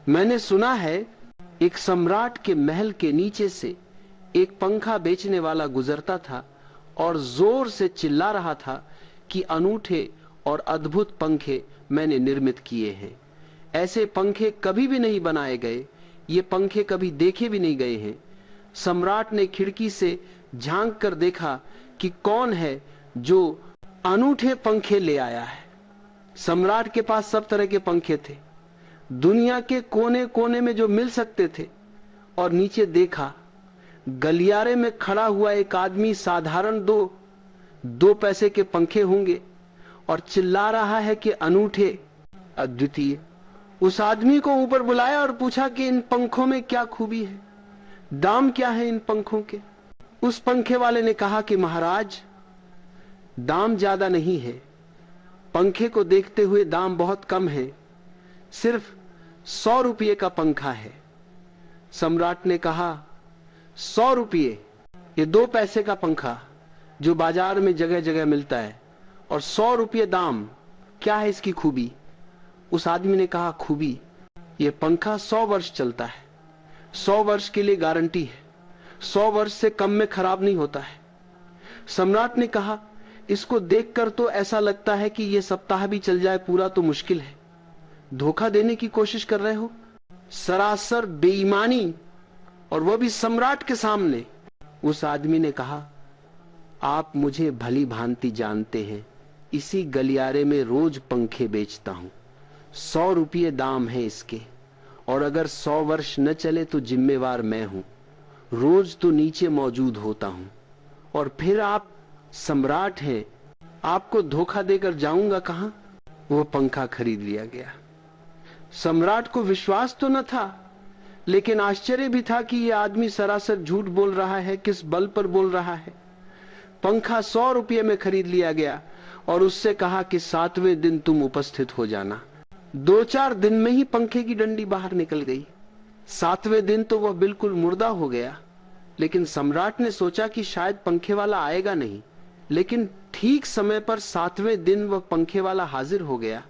मैंने सुना है एक सम्राट के महल के नीचे से एक पंखा बेचने वाला गुजरता था और जोर से चिल्ला रहा था कि अनूठे और अद्भुत पंखे मैंने निर्मित किए हैं। ऐसे पंखे कभी भी नहीं बनाए गए, ये पंखे कभी देखे भी नहीं गए हैं। सम्राट ने खिड़की से झांक कर देखा कि कौन है जो अनूठे पंखे ले आया है। सम्राट के पास सब तरह के पंखे थे, दुनिया के कोने कोने में जो मिल सकते थे। और नीचे देखा, गलियारे में खड़ा हुआ एक आदमी साधारण दो पैसे के पंखे होंगे और चिल्ला रहा है कि अनूठे, अद्वितीय। उस आदमी को ऊपर बुलाया और पूछा कि इन पंखों में क्या खूबी है, दाम क्या है इन पंखों के। उस पंखे वाले ने कहा कि महाराज, दाम ज्यादा नहीं है, पंखे को देखते हुए दाम बहुत कम है, सिर्फ 100 रुपये का पंखा है। सम्राट ने कहा, 100 रुपये, ये 2 पैसे का पंखा जो बाजार में जगह जगह मिलता है, और 100 रुपये दाम, क्या है इसकी खूबी? उस आदमी ने कहा, खूबी, ये पंखा 100 वर्ष चलता है, 100 वर्ष के लिए गारंटी है, 100 वर्ष से कम में खराब नहीं होता है। सम्राट ने कहा, इसको देखकर तो ऐसा लगता है कि यह सप्ताह भी चल जाए पूरा तो मुश्किल है, धोखा देने की कोशिश कर रहे हो, सरासर बेईमानी, और वह भी सम्राट के सामने। उस आदमी ने कहा, आप मुझे भली भांति जानते हैं, इसी गलियारे में रोज पंखे बेचता हूं, 100 रुपये दाम है इसके, और अगर 100 वर्ष न चले तो जिम्मेवार मैं हूं, रोज तो नीचे मौजूद होता हूं, और फिर आप सम्राट हैं, आपको धोखा देकर जाऊंगा कहां? वो पंखा खरीद लिया गया। सम्राट को विश्वास तो न था, लेकिन आश्चर्य भी था कि यह आदमी सरासर झूठ बोल रहा है, किस बल पर बोल रहा है। पंखा 100 रुपये में खरीद लिया गया और उससे कहा कि 7वें दिन तुम उपस्थित हो जाना। 2-4 दिन में ही पंखे की डंडी बाहर निकल गई। 7वें दिन तो वह बिल्कुल मुर्दा हो गया। लेकिन सम्राट ने सोचा कि शायद पंखे वाला आएगा नहीं, लेकिन ठीक समय पर 7वें दिन वह पंखे वाला हाजिर हो गया।